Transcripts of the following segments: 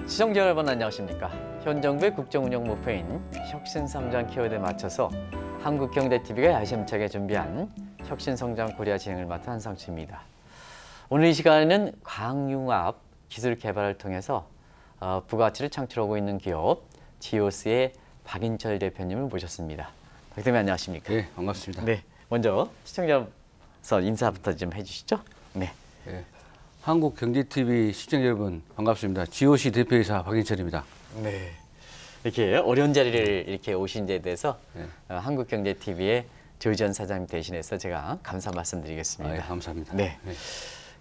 시청자 여러분 안녕하십니까. 현 정부의 국정운영 목표인 혁신성장 키워드에 맞춰서 한국경제TV가 야심차게 준비한 혁신성장 코리아 진행을 맡은 한상추입니다. 오늘 이 시간에는 광융합 기술 개발을 통해서 부가가치를 창출하고 있는 기업 지오스의 박인철 대표님을 모셨습니다. 박 대표님 안녕하십니까? 네, 반갑습니다. 네, 먼저 시청자서 인사부터 좀 해주시죠. 네. 네. 한국경제TV 시청자 여러분 반갑습니다. GOC 대표이사 박인철입니다. 네. 이렇게 어려운 자리를 이렇게 오신 데 대해서 네. 한국경제TV의 조희전 사장님 대신해서 제가 감사 말씀드리겠습니다. 아, 예, 감사합니다. 네. 네.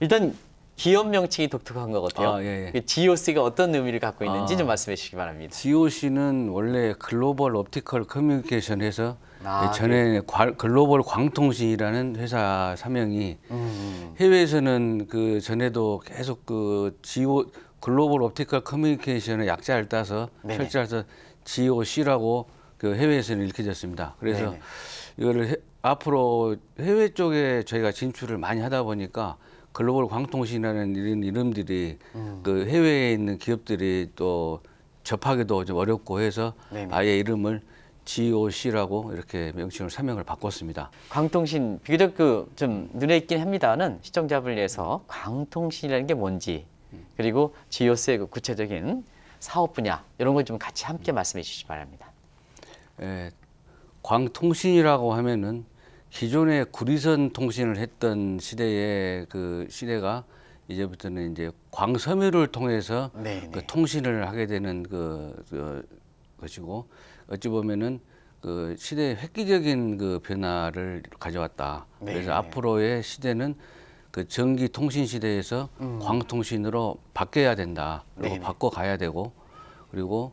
일단 기업 명칭이 독특한 것 같아요. 아, 예, 예. 그 GOC가 어떤 의미를 갖고 있는지 좀 말씀해 주시기 바랍니다. GOC는 원래 글로벌 옵티컬 커뮤니케이션에서 아, 전에 글로벌 광통신이라는 회사 사명이 해외에서는 그 전에도 계속 그 글로벌 옵티컬 커뮤니케이션의 약자를 따서 네네. 철자해서 GOC라고 그 해외에서는 읽혀졌습니다. 그래서 네네. 이거를 앞으로 해외 쪽에 저희가 진출을 많이 하다 보니까 글로벌 광통신이라는 이런 이름들이 그 해외에 있는 기업들이 또 접하기도 좀 어렵고 해서 네네. 아예 이름을 GOC라고 이렇게 명칭을 사명을 바꿨습니다. 광통신 비교적 그 좀 눈에 익긴 합니다는 시청자분을 위해서 광통신이라는 게 뭔지 그리고 GOC의 그 구체적인 사업 분야 이런 걸 좀 같이 함께 말씀해 주시기 바랍니다. 예, 광통신이라고 하면은 기존에 구리선 통신을 했던 시대의 그 시대가 이제부터는 이제 광섬유를 통해서 네네. 그 통신을 하게 되는 것이고 어찌 보면은 그 시대의 획기적인 그 변화를 가져왔다. 네. 그래서 앞으로의 시대는 그 전기 통신 시대에서 광통신으로 바뀌어야 된다. 그리고 네네. 바꿔 가야 되고 그리고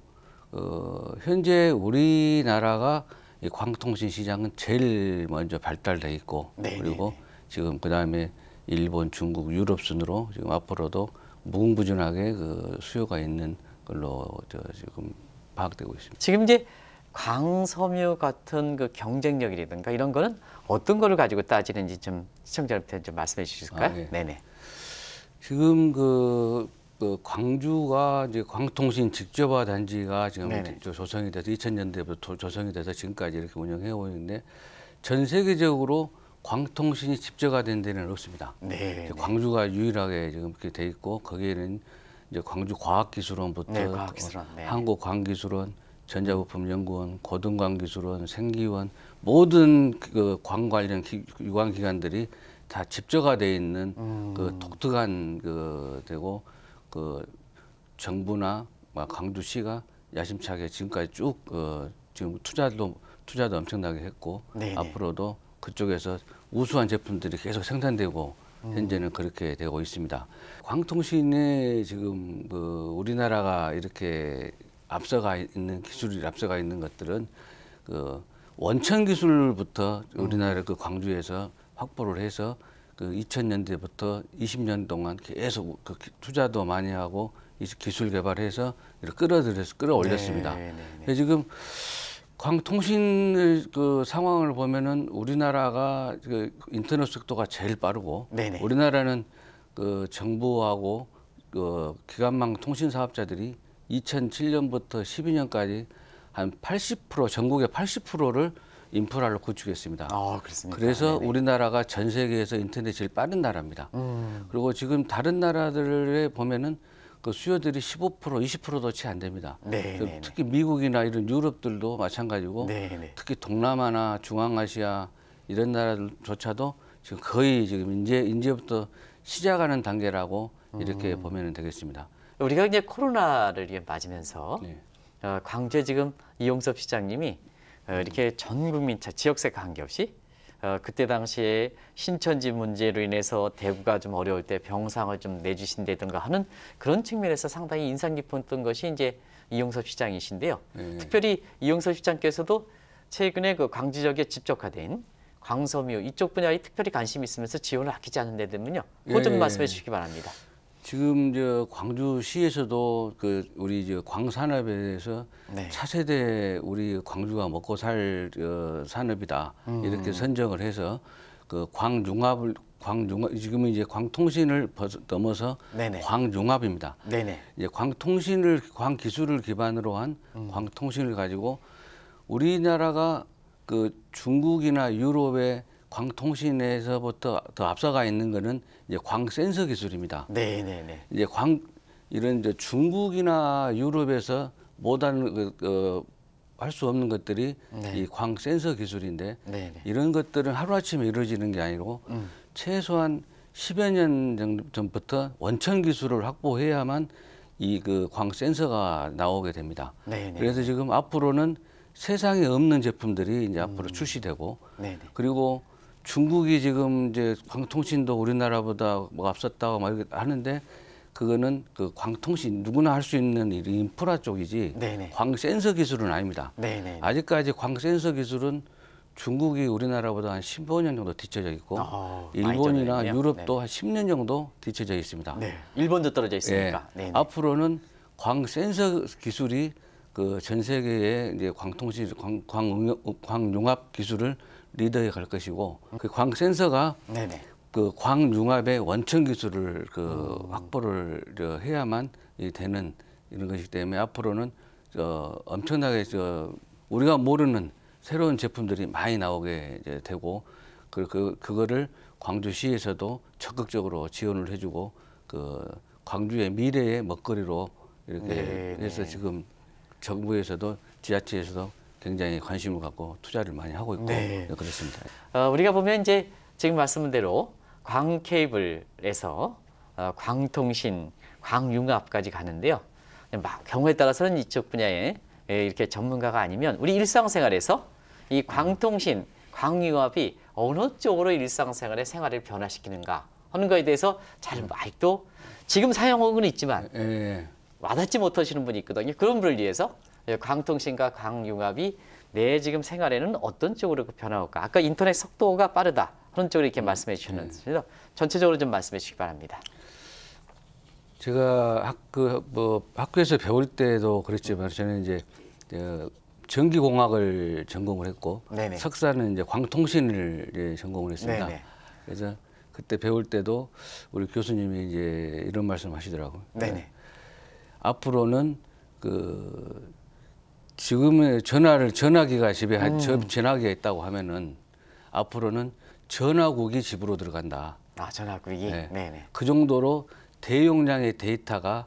현재 우리나라가 이 광통신 시장은 제일 먼저 발달돼 있고 네네네. 그리고 지금 그 다음에 일본, 중국, 유럽 순으로 지금 앞으로도 무궁무진하게 그 수요가 있는 걸로 지금 파악되고 있습니다. 지금 이제 광섬유 같은 그 경쟁력이라든가 이런 거는 어떤 거를 가지고 따지는지 좀 시청자한테 좀 말씀해 주실까요? 아, 예. 네네. 지금 그 광주가 이제 광통신 직접화 단지가 지금 네네. 조성이 돼서 2000년대부터 조성이 돼서 지금까지 이렇게 운영해 오고 있는데 전 세계적으로 광통신이 집적화된 데는 없습니다. 네. 광주가 유일하게 지금 이렇게 돼 있고 거기에는 이제 광주과학기술원부터 네, 과학기술원. 네. 한국광기술원, 전자부품연구원, 고등광기술원, 생기원 모든 그 광 관련 유관 기관들이 다 집적화돼 있는 그 독특한 그 되고 그 정부나 광주시가 야심차게 지금까지 쭉 지금 투자도 엄청나게 했고 네네. 앞으로도 그쪽에서 우수한 제품들이 계속 생산되고 현재는 그렇게 되고 있습니다. 광통신에 지금 그 우리나라가 이렇게 앞서가 있는 기술이 앞서가 있는 것들은 그 원천 기술부터 우리나라 그 광주에서 확보를 해서 그 2000년대부터 20년 동안 계속 그 투자도 많이 하고 기술 개발해서 이렇게 끌어올렸습니다. 네. 지금 광통신의 그 상황을 보면은 우리나라가 그 인터넷 속도가 제일 빠르고 네네. 우리나라는 그 정부하고 그 기관망 통신 사업자들이 2007년부터 12년까지 한 80% 전국의 80%를 인프라를 구축했습니다. 아, 그렇습니까? 그래서 네네. 우리나라가 전 세계에서 인터넷이 제일 빠른 나라입니다. 그리고 지금 다른 나라들에 보면은 그 수요들이 15%, 20%도 채 안 됩니다. 네네. 특히 미국이나 이런 유럽들도 마찬가지고 네네. 특히 동남아나 중앙아시아 이런 나라들조차도 지금 거의 지금 이제부터 시작하는 단계라고 이렇게 보면 되겠습니다. 우리가 이제 코로나를 맞으면서 네. 광주에 지금 이용섭 시장님이 이렇게 전 국민차 지역세 관계없이 그때 당시에 신천지 문제로 인해서 대구가 좀 어려울 때 병상을 좀 내주신다든가 하는 그런 측면에서 상당히 인상 깊었던 것이 이제 이용섭 시장이신데요. 네. 특별히 이용섭 시장께서도 최근에 그 광주 지역에 집적화된 광섬유 이쪽 분야에 특별히 관심이 있으면서 지원을 아끼지 않는 데 되면요. 그거 좀 예. 말씀해 주시기 바랍니다. 지금 광주시에서도 그 우리 광산업에 대해서 네. 차세대 우리 광주가 먹고 살 산업이다 이렇게 선정을 해서 그 광융합 지금은 이제 광통신을 넘어서 네네. 광융합입니다. 네네. 이제 광기술을 기반으로 한 광통신을 가지고 우리나라가 그 중국이나 유럽의 광통신에서부터 더 앞서가 있는 거는 이제 광센서 기술입니다. 네네네. 이제 이런 이제 중국이나 유럽에서 못하는 할 수 없는 것들이 네. 이 광센서 기술인데 네네. 이런 것들은 하루아침에 이루어지는 게 아니고 최소한 10여 년 전부터 원천 기술을 확보해야만 이 그 광센서가 나오게 됩니다. 네네. 그래서 지금 앞으로는 세상에 없는 제품들이 이제 앞으로 출시되고 네네. 그리고 중국이 지금 이제 광통신도 우리나라보다 뭐 앞섰다고 막 이렇게 하는데 그거는 그 광통신 누구나 할 수 있는 이 인프라 쪽이지 네네. 광센서 기술은 아닙니다. 네네. 아직까지 광센서 기술은 중국이 우리나라보다 한 15년 정도 뒤쳐져 있고 많이 일본이나 떨어졌네요. 유럽도 한 10년 정도 뒤쳐져 있습니다. 네. 일본도 떨어져 예. 있으니까. 네네. 앞으로는 광센서 기술이 그 전 세계의 이제 광융합 기술을 리더해 갈 것이고 그 광센서가 네네. 그 광융합의 원천 기술을 그 확보를 해야만 되는 이런 것이기 때문에 앞으로는 엄청나게 우리가 모르는 새로운 제품들이 많이 나오게 이제 되고 그거를 광주시에서도 적극적으로 지원을 해주고 그 광주의 미래의 먹거리로 이렇게 네, 해서 네. 지금 정부에서도 지자체에서도 굉장히 관심을 갖고 투자를 많이 하고 있고 네. 그렇습니다. 우리가 보면 이제 지금 말씀한 대로 광케이블에서 광통신, 광융합까지 가는데요. 막 경우에 따라서는 이쪽 분야에 이렇게 전문가가 아니면 우리 일상생활에서 이 광통신, 광융합이 어느 쪽으로 일상생활의 생활을 변화시키는가 하는 거에 대해서 잘 아직도 지금 사용하고는 있지만 예. 와닿지 못하시는 분이 있거든요. 그런 분을 위해서 광통신과 광융합이 내 지금 생활에는 어떤 쪽으로 변화할까? 아까 인터넷 속도가 빠르다 그런 쪽으로 이렇게 말씀해 주셨는데 전체적으로 좀 말씀해 주시기 바랍니다. 제가 학교에서 배울 때도 그랬지만 저는 이제 전기공학을 전공을 했고 네네. 석사는 이제 광통신을 이제 전공을 했습니다. 네네. 그래서 그때 배울 때도 우리 교수님이 이제 이런 말씀하시더라고요. 네네. 앞으로는 그 지금의 전화기가 집에 전화기가 있다고 하면은 앞으로는 전화국이 집으로 들어간다. 전화구기. 네. 네네. 그 정도로 대용량의 데이터가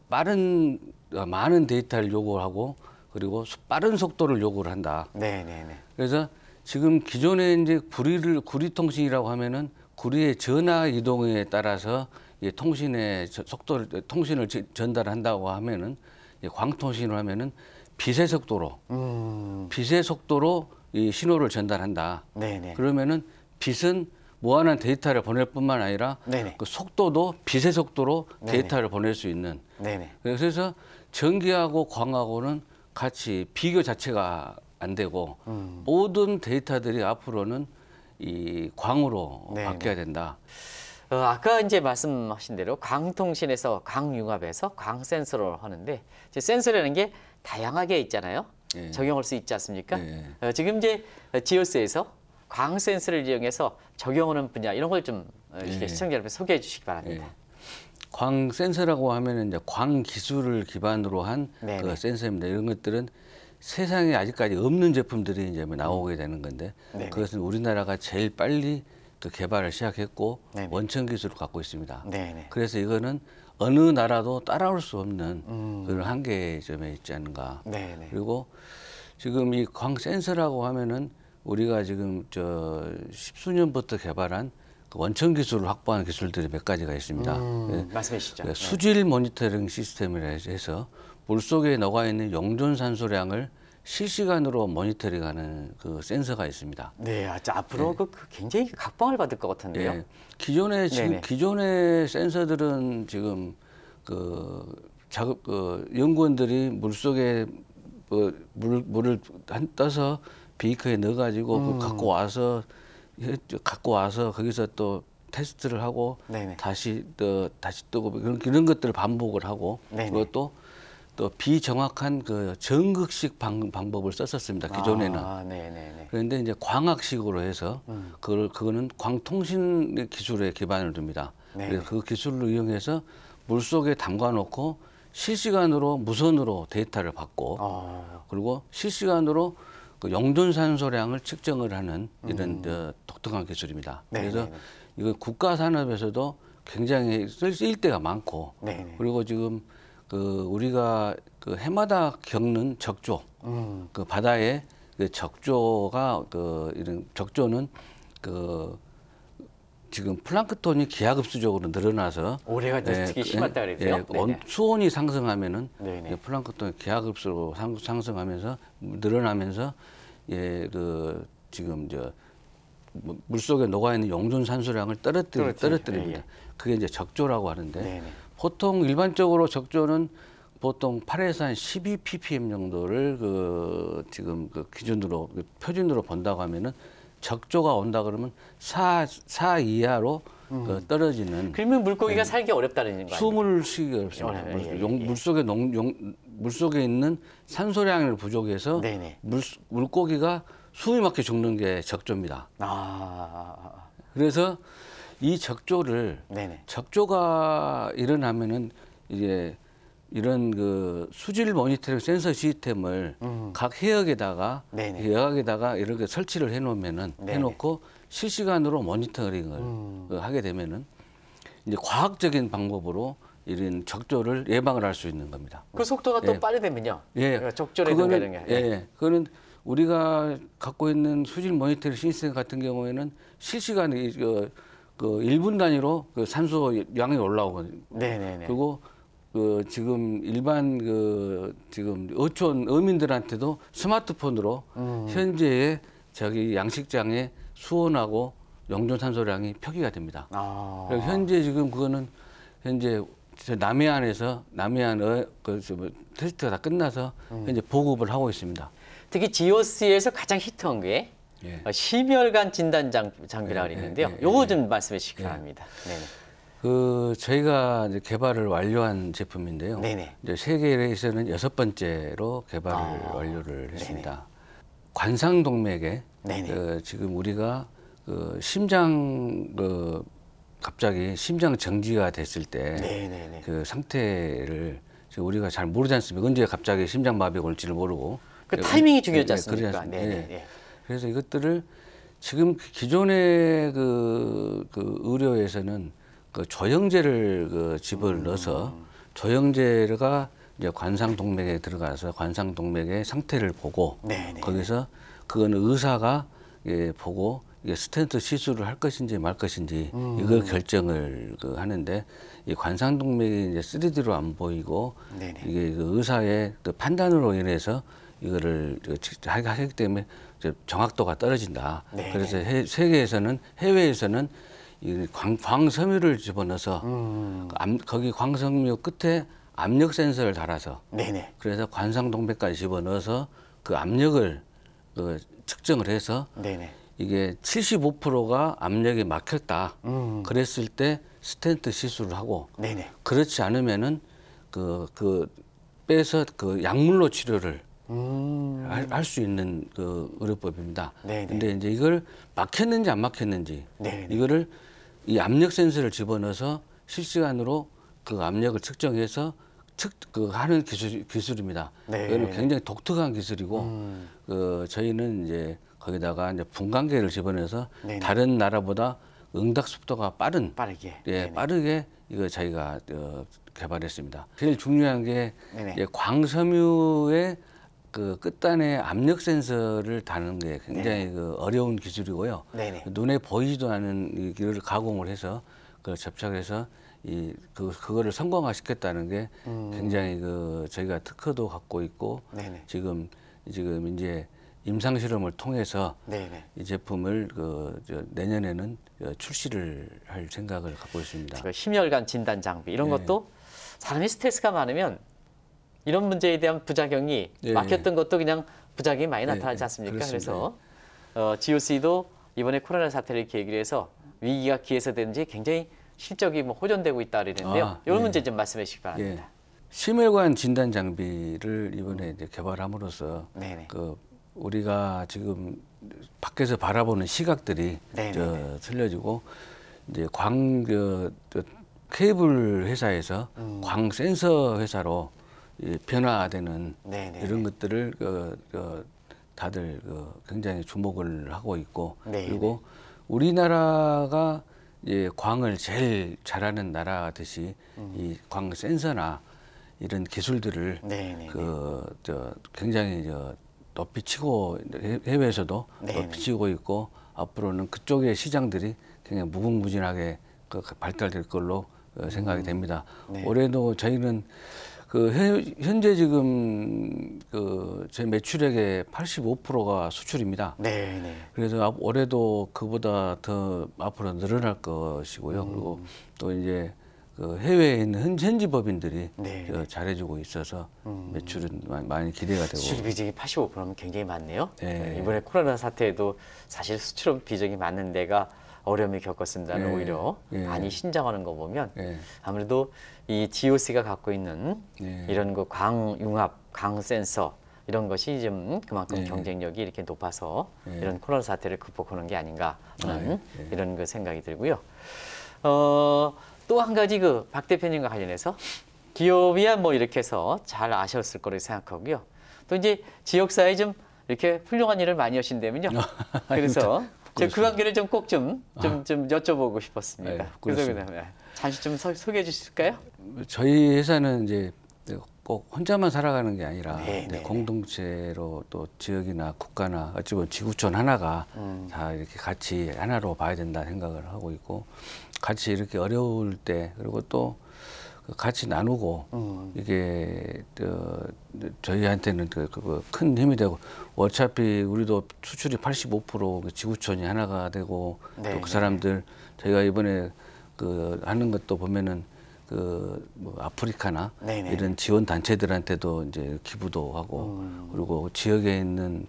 많은 데이터를 요구하고 그리고 빠른 속도를 요구를 한다. 네네네. 그래서 지금 기존에 이제 구리통신이라고 하면은 구리의 전화 이동에 따라서 통신의 통신을 전달한다고 하면은 광통신을 하면은 빛의 속도로 이 신호를 전달한다. 네네. 그러면은 빛은 무한한 데이터를 보낼 뿐만 아니라 네네. 그 속도도 빛의 속도로 네네. 데이터를 보낼 수 있는. 네네. 그래서 전기하고 광하고는 같이 비교 자체가 안 되고 모든 데이터들이 앞으로는 이 광으로 네네. 바뀌어야 된다. 아까 이제 말씀하신 대로 광통신에서 광융합에서 광센서로 하는데 이제 센서라는 게 다양하게 있잖아요. 예. 적용할 수 있지 않습니까? 예. 지금 이제 지오스에서 광센서를 이용해서 적용하는 분야 이런 걸 좀 예. 시청자 여러분 소개해 주시기 바랍니다. 광 센서라고 하면은 이제 광 기술을 기반으로 한 네네. 그 센서입니다. 이런 것들은 세상에 아직까지 없는 제품들이 이제 나오게 되는 건데 네네. 그것은 우리나라가 제일 빨리 그 개발을 시작했고 네네. 원천 기술을 갖고 있습니다. 네네. 그래서 이거는 어느 나라도 따라올 수 없는 그런 한계점에 있지 않는가. 네네. 그리고 지금 이 광 센서라고 하면은 우리가 지금 십수년부터 개발한 그 원천 기술을 확보하는 기술들이 몇 가지가 있습니다. 말씀해 주시죠. 그 수질 모니터링 시스템이라 해서 물속에 녹아 있는 용존 산소량을 실시간으로 모니터링하는 그 센서가 있습니다. 네, 앞으로 그 굉장히 각광을 받을 것 같은데요. 예. 네네. 기존의 센서들은 지금 연구원들이 물속에 물을 뜨서 비커에 넣어가지고 갖고 와서 거기서 또 테스트를 하고 네네. 다시 뜨고 이런 것들을 반복을 하고 네네. 그것도 또 비정확한 그 전극식 방법을 썼었습니다. 기존에는. 네네네. 그런데 이제 광학식으로 해서 그거는 광통신 기술에 기반을 둡니다. 네. 그래서 그 기술을 이용해서 물 속에 담가 놓고 실시간으로 무선으로 데이터를 받고 그리고 실시간으로 그 용존 산소량을 측정을 하는 이런 독특한 기술입니다. 그래서 이거 국가 산업에서도 굉장히 쓰일 때가 많고 그리고 지금 그 우리가 그 해마다 겪는 적조, 그 바다의 그 적조가 그 이런 적조는 그 지금 플랑크톤이 기하급수적으로 늘어나서 올해가 특히 심했다 그랬어요. 수온이 상승하면은 네네. 플랑크톤이 기하급수로 상승하면서 늘어나면서 지금 물속에 녹아 있는 용존 산소량을 떨어뜨립니다. 그게 이제 적조라고 하는데 보통 일반적으로 적조는 보통 8에서 한 12 ppm 정도를 지금 기준으로 표준으로 본다고 하면은 적조가 온다 그러면 4 이하로 떨어지는. 그러면 물고기가 살기 어렵다는 거 아니에요? 숨을 쉬기 어렵습니다. 물속에 있는 산소량을 부족해서 물고기가 숨이 막혀 죽는 게 적조입니다. 그래서 이 적조를 적조가 일어나면은 이제 이런 그 수질 모니터링 센서 시스템을 각 해역에다가 이렇게 설치를 해놓고 실시간으로 모니터링을 하게 되면은 이제 과학적인 방법으로 이런 적조를 예방을 할 수 있는 겁니다. 그 속도가 또 빠르다면요? 적조라든가 그거는 우리가 갖고 있는 수질 모니터링 시스템 같은 경우에는 실시간 그 1분 단위로 그 산소 양이 올라오거든요. 그리고 지금 일반 지금 어촌 어민들한테도 스마트폰으로 현재의 저기 양식장의 수온하고 용존 산소량이 표기가 됩니다. 그래서 현재 지금 그거는 현재 남해안에서 테스트가 다 끝나서 현재 보급을 하고 있습니다. 특히 GOC에서 가장 히트한 게 심혈관 진단 장비라고 그랬는데요. 요거 좀 말씀해 주시기 바랍니다. 저희가 이제 개발을 완료한 제품인데요. 이제 세계에서는 6번째로 개발을 완료를 했습니다. 관상동맥에 지금 우리가 심장 갑자기 심장 정지가 됐을 때 그 상태를 지금 우리가 잘 모르지 않습니까? 언제 갑자기 심장마비가 올지를 모르고 그 타이밍이 중요하지 않습니까? 그래서 이것들을 지금 기존의 의료에서는 조영제를 집을 넣어서 조영제가 이제 관상동맥에 들어가서 관상동맥의 상태를 보고 거기서 그거는 의사가 보고 이게 스텐트 시술을 할 것인지 말 것인지 이걸 결정을 하는데 이 관상동맥이 이제 3D로 안 보이고 이게 의사의 판단으로 인해서 이거를 하기 때문에 정확도가 떨어진다. 그래서 세계에서는 해외에서는 이 광섬유를 집어넣어서 거기 광섬유 끝에 압력 센서를 달아서 그래서 관상동맥까지 집어넣어서 그 압력을 측정을 해서 이게 75%가 압력이 막혔다. 그랬을 때 스텐트 시술을 하고 그렇지 않으면은 빼서 약물로 치료를 할 수 있는 의료법입니다. 근데 이제 이걸 막혔는지 안 막혔는지 이거를 이 압력 센서를 집어넣어서 실시간으로 그 압력을 측정해서 하는 기술입니다. 이거는 굉장히 독특한 기술이고 저희는 이제 거기다가 이제 분광계를 집어넣어서 다른 나라보다 응답 속도가 빠르게 이거 저희가 개발했습니다. 제일 중요한 게 광섬유의 끝단에 압력 센서를 다는 게 굉장히 어려운 기술이고요. 눈에 보이지도 않은 이 길을 가공을 해서 접착해서 그거를 성공화 시켰다는 게 굉장히 저희가 특허도 갖고 있고 지금 이제 임상 실험을 통해서 이 제품을 내년에는 출시를 할 생각을 갖고 있습니다. 심혈관 진단 장비 이런 것도 사람이 스트레스가 많으면 이런 문제에 대한 부작용이 막혔던 것도 그냥 부작용이 많이 나타나지 않습니까? 그래서 GOC도 이번에 코로나 사태를 계기로 해서 위기가 기회에서 되는지 굉장히 실적이 호전되고 있다 그러는데요. 이런 문제 좀 말씀해 주시기 바랍니다. 심혈관 진단 장비를 이번에 이제 개발함으로써 네네. 그 우리가 지금 밖에서 바라보는 시각들이 네네네. 틀려지고 이제 케이블 회사에서 광 센서 회사로 변화되는 네네네. 이런 것들을 다들 굉장히 주목을 하고 있고 네네. 그리고 우리나라가 광을 제일 잘하는 나라듯이 이 광 센서나 이런 기술들을 네네네. 굉장히 높이 치고 해외에서도 네네. 높이 치고 있고 앞으로는 그쪽의 시장들이 굉장히 무궁무진하게 발달될 걸로 생각이 됩니다. 네. 올해도 저희는 현재 지금 제 매출액의 85%가 수출입니다. 네네. 그래서 올해도 그보다 더 앞으로 늘어날 것이고요. 그리고 또 이제 해외에 있는 현지 법인들이 네. 잘해주고 있어서 매출은 많이 기대가 되고. 수출 비중이 85%면 굉장히 많네요. 네. 이번에 코로나 사태에도 사실 수출 비중이 많은 데가 어려움을 겪었습니다는 네. 오히려 네. 많이 신장하는 거 보면 네. 아무래도 이 GOC가 갖고 있는 네. 이런 그 광융합, 광 센서 이런 것이 좀 그만큼 네. 경쟁력이 이렇게 높아서 네. 이런 코로나 사태를 극복하는 게 아닌가 하는 네. 이런 그 생각이 들고요. 또 한 가지 그 박 대표님과 관련해서 기업이야 뭐 이렇게 해서 잘 아셨을 거라고 생각하고요. 또 이제 지역사회에 좀 이렇게 훌륭한 일을 많이 하신다면요. 그래서 제가 그 관계를 좀 꼭 좀 여쭤보고 싶었습니다. 네, 그래서 그렇습니다. 그다음에 잠시 좀 소개해 주실까요? 저희 회사는 이제 꼭 혼자만 살아가는 게 아니라 네, 이제 네, 네. 공동체로 또 지역이나 국가나 어찌 보면 지구촌 하나가 다 이렇게 같이 하나로 봐야 된다 생각을 하고 있고 같이 이렇게 어려울 때 그리고 또 같이 나누고 이게 저희한테는 큰 힘이 되고 어차피 우리도 수출이 85% 지구촌이 하나가 되고 네, 또 그 네. 사람들 저희가 이번에 하는 것도 보면은 뭐 아프리카나 네네. 이런 지원 단체들한테도 이제 기부도 하고 그리고 지역에 있는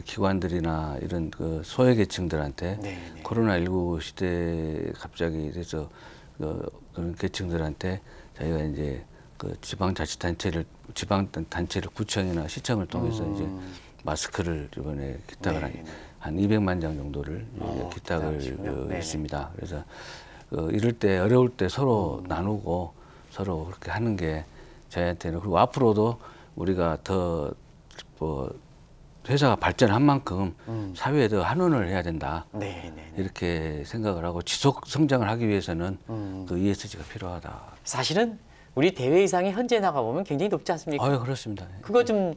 기관들이나 이런 소외계층들한테 네네. 코로나19 시대에 갑자기 그래서 그런 계층들한테 저희가 이제 지방단체를 구청이나 시청을 통해서 이제 마스크를 이번에 기탁을 네네. 한 200만 장 정도를 기탁을 기탁하시군요. 네네. 했습니다. 그래서 이럴 때 어려울 때 서로 나누고 서로 그렇게 하는 게 저희한테는 그리고 앞으로도 우리가 더 회사가 발전한 만큼 사회에 더 환원을 해야 된다. 네네. 이렇게 생각을 하고 지속 성장을 하기 위해서는 그 ESG가 필요하다. 사실은 우리 대회 이상이 현재 나가 보면 굉장히 높지 않습니까? 아, 그렇습니다. 그거 좀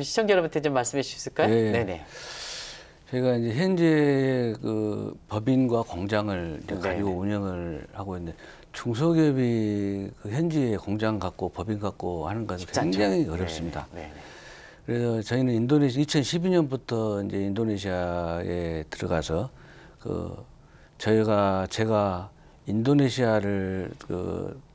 시청자 여러분한테 좀 말씀해 주실 수 있을까요? 예. 네네. 제가 이제 현재 법인과 공장을 이제 네. 가지고 운영을 하고 있는데 중소기업이 현지에 공장 갖고 법인 갖고 하는 것은 쉽지 않죠? 굉장히 어렵습니다. 네네. 그래서 저희는 2012년부터 이제 인도네시아에 들어가서 제가 인도네시아를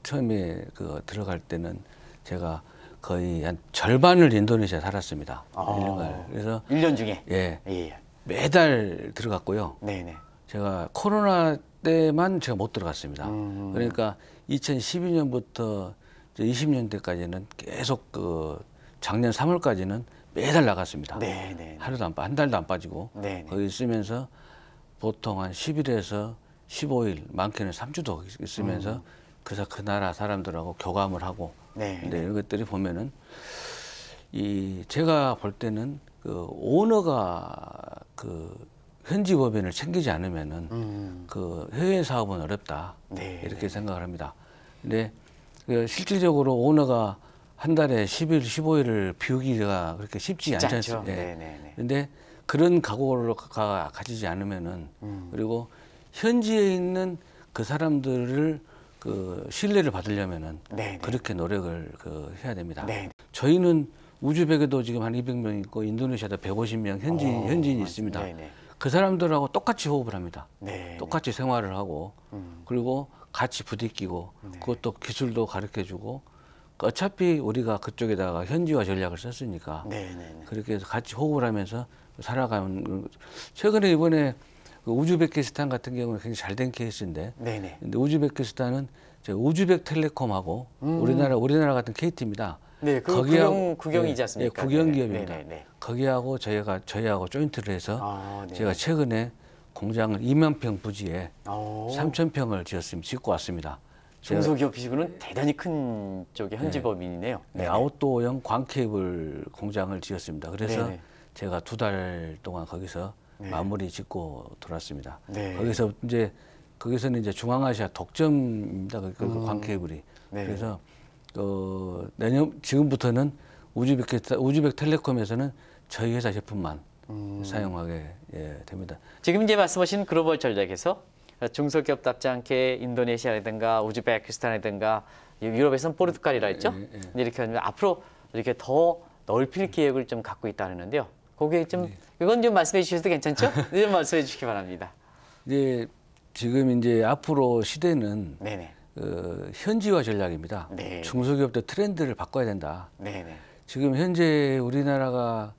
처음에 들어갈 때는 제가 거의 한 절반을 인도네시아 살았습니다. 1년간. 그래서 1년 중에. 예, 예. 매달 들어갔고요. 네네. 제가 코로나 때만 제가 못 들어갔습니다. 그러니까 2012년부터 20년대까지는 계속 작년 3월까지는 매달 나갔습니다. 네네. 한 달도 안 빠지고 네네. 거기 있으면서 보통 한 10일에서 15일, 많게는 3주도 있으면서 그래서 그 나라 사람들하고 교감을 하고 네. 근데 이런 것들이 보면은 제가 볼 때는 오너가 현지 법인을 챙기지 않으면은 해외 사업은 어렵다. 네. 이렇게 생각을 합니다. 근데 실질적으로 오너가 한 달에 10일, 15일을 비우기가 그렇게 쉽지 않지 않습니까? 예. 네네네. 근데 그런 각오를 가지지 않으면은 그리고 현지에 있는 그 사람들을 신뢰를 받으려면은 네네. 그렇게 노력을 해야 됩니다. 네. 저희는 우즈벡에도 지금 한 200명 있고 인도네시아도 150명 현지인이 있습니다. 네네. 그 사람들하고 똑같이 호흡을 합니다. 네. 똑같이 생활을 하고 그리고 같이 부딪히고 네. 그것도 기술도 가르쳐주고 어차피 우리가 그쪽에다가 현지화 전략을 썼으니까 네네네. 그렇게 해서 같이 호흡을 하면서 살아가는 최근에 이번에 우즈베키스탄 같은 경우는 굉장히 잘 된 케이스인데 네네. 근데 우즈베키스탄은 저 우즈벡텔레콤하고 우리나라 같은 KT입니다. 네, 그 국영이지 않습니까? 국영 네네. 기업입니다. 네네네. 거기하고 저희하고 조인트를 해서 아, 네. 제가 최근에 공장을 2만 평 부지에 오. 3,000평을 짓고 왔습니다. 제가 중소기업이시고는 대단히 큰 쪽의 현지법인이네요. 네, 아웃도어형 광케이블 공장을 지었습니다. 그래서 네네. 제가 2달 동안 거기서 네. 마무리 짓고 돌아왔습니다. 네. 거기서는 이제 중앙아시아 독점입니다. 그 광케이블이. 네. 그래서 지금부터는 우즈벡텔레콤에서는 저희 회사 제품만 사용하게 됩니다. 지금 이제 말씀하신 글로벌 전략에서 중소기업답지 않게 인도네시아라든가 우즈베키스탄이라든가 유럽에서는 포르투갈이라 했죠. 근데 이렇게 하면 앞으로 이렇게 더 넓힐 계획을 좀 갖고 있다는데요. 거기에 좀 이건 좀 말씀해 주셔도 괜찮죠? 좀 말씀해 주시기 바랍니다. 지금 이제 앞으로 시대는 네네. 현지화 전략입니다. 네. 중소기업들 트렌드를 바꿔야 된다. 네네. 지금 현재 우리나라가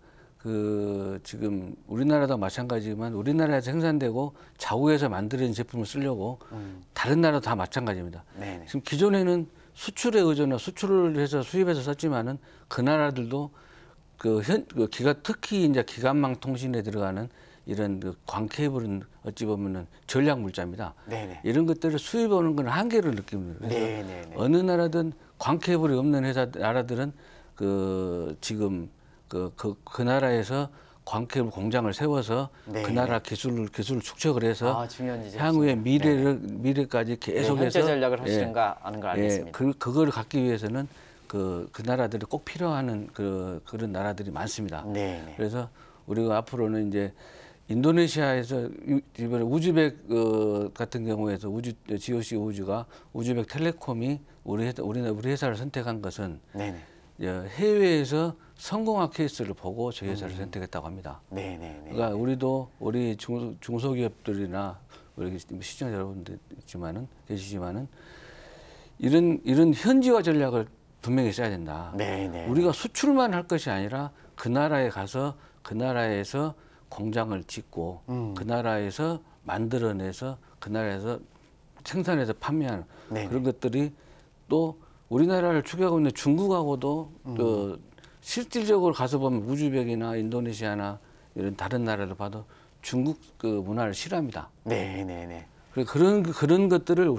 지금 우리나라도 마찬가지지만 우리나라에서 생산되고 자국에서 만들어진 제품을 쓰려고 다른 나라도 다 마찬가지입니다. 네네. 지금 기존에는 수출에 의존해 수출을 해서 수입해서 썼지만은 그 나라들도 특히 이제 기관망 통신에 들어가는 이런 광케이블은 어찌 보면은 전략 물자입니다. 네네. 이런 것들을 수입하는 건 한계를 느낍니다. 그래서 네네네. 어느 나라든 광케이블이 없는 나라들은 지금 그 나라에서 광케이블 공장을 세워서 네. 그 나라 기술을 축적을 해서 중요한 지적이시네요. 향후에 미래까지 계속해서 현재 전략을 하시는가 하는 걸 알겠습니다. 그걸 갖기 위해서는 그 나라들이 꼭 필요한 그런 나라들이 많습니다. 네네. 그래서 우리가 앞으로는 이제 인도네시아에서 이번에 우즈벡 같은 경우에서 GOC 우즈가 우즈벡텔레콤이 우리 회사를 선택한 것은 네네. 해외에서 성공한 케이스를 보고 저희 회사를 선택했다고 합니다. 네네네. 그러니까 우리 중소기업들이나 우리 시청자 여러분들 계시지만은 이런 현지화 전략을 분명히 써야 된다. 네네. 우리가 수출만 할 것이 아니라 그 나라에 가서 그 나라에서 공장을 짓고 그 나라에서 만들어내서 그 나라에서 생산해서 판매하는 네네. 그런 것들이 또 우리나라를 추격하고 있는 중국하고도 실질적으로 가서 보면 우즈벡이나 인도네시아나 이런 다른 나라를 봐도 중국 문화를 싫어합니다. 네네네. 그런 것들을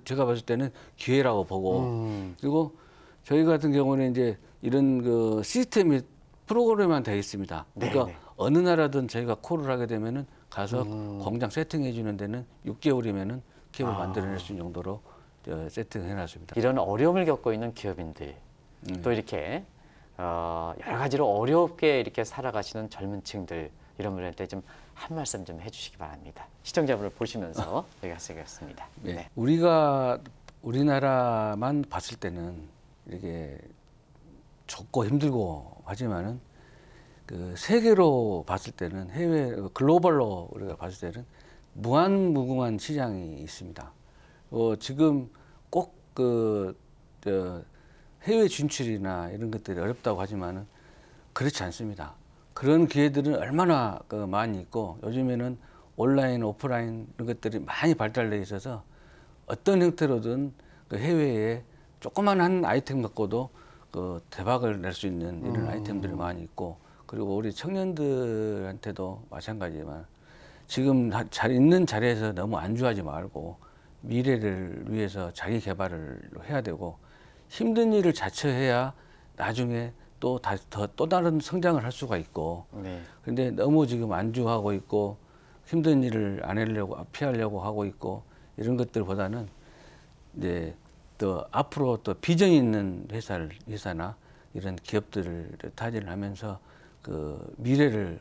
제가 봤을 때는 기회라고 보고 그리고 저희 같은 경우는 이제 이런 시스템이 프로그램만 되어 있습니다. 그러니까 네네. 어느 나라든 저희가 콜을 하게 되면은 가서 공장 세팅해 주는 데는 6개월이면은 기업을 만들어낼 수 있는 정도로 세팅해 놨습니다. 이런 어려움을 겪고 있는 기업인들 또 이렇게 여러 가지로 어렵게 이렇게 살아가시는 젊은 층들 이런 분들한테 좀 한 말씀 좀 해주시기 바랍니다. 시청자분을 보시면서 저희가 쓰겠습니다. 네. 우리나라만 봤을 때는 이렇게 좁고 힘들고 하지만은 세계로 봤을 때는 글로벌로 우리가 봤을 때는 무궁한 시장이 있습니다. 지금 꼭 해외 진출이나 이런 것들이 어렵다고 하지만은 그렇지 않습니다. 그런 기회들은 얼마나 많이 있고 요즘에는 온라인, 오프라인 이런 것들이 많이 발달돼 있어서 어떤 형태로든 해외에 조그만한 아이템 갖고도 대박을 낼 수 있는 이런 아이템들이 많이 있고 그리고 우리 청년들한테도 마찬가지지만 지금 있는 자리에서 너무 안주하지 말고 미래를 위해서 자기 개발을 해야 되고 힘든 일을 자처해야 나중에 또 다른 성장을 할 수가 있고 네. 근데 너무 지금 안주하고 있고 힘든 일을 피하려고 하고 있고 이런 것들보다는 이제 또 앞으로 또 비전 있는 회사나 이런 기업들을 타진을 하면서 미래를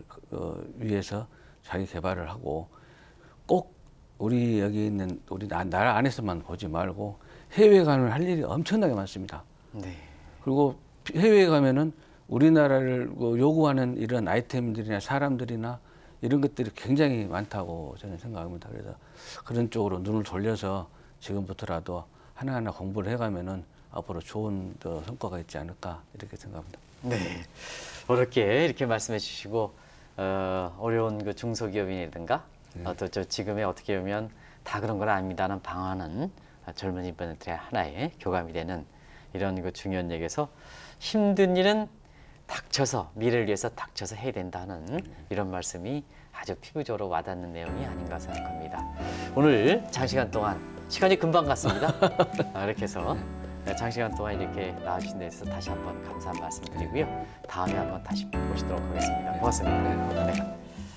위해서 자기 개발을 하고 꼭 우리 여기 있는 우리 나라 안에서만 보지 말고 해외에 가면 할 일이 엄청나게 많습니다. 네. 그리고 해외에 가면은 우리나라를 요구하는 이런 아이템들이나 사람들이나 이런 것들이 굉장히 많다고 저는 생각합니다. 그래서 그런 쪽으로 눈을 돌려서 지금부터라도 하나하나 공부를 해가면은 앞으로 좋은 성과가 있지 않을까 이렇게 생각합니다. 네. 어렵게 이렇게 말씀해 주시고 어려운 그 중소기업인이라든가 또 지금의 어떻게 보면 다 그런 건 아닙니다는 방안은 젊은 이분들의 하나의 교감이 되는 이런 그 중요한 얘기에서 힘든 일은 닥쳐서 미래를 위해서 닥쳐서 해야 된다는 이런 말씀이 아주 피부적으로 와닿는 내용이 아닌가 생각합니다. 오늘 장시간 동안 시간이 금방 갔습니다. 이렇게 해서 장시간 동안 이렇게 나와주신 데 있어서 다시 한번 감사한 말씀 드리고요. 다음에 한번 다시 모시도록 하겠습니다. 고맙습니다. 네.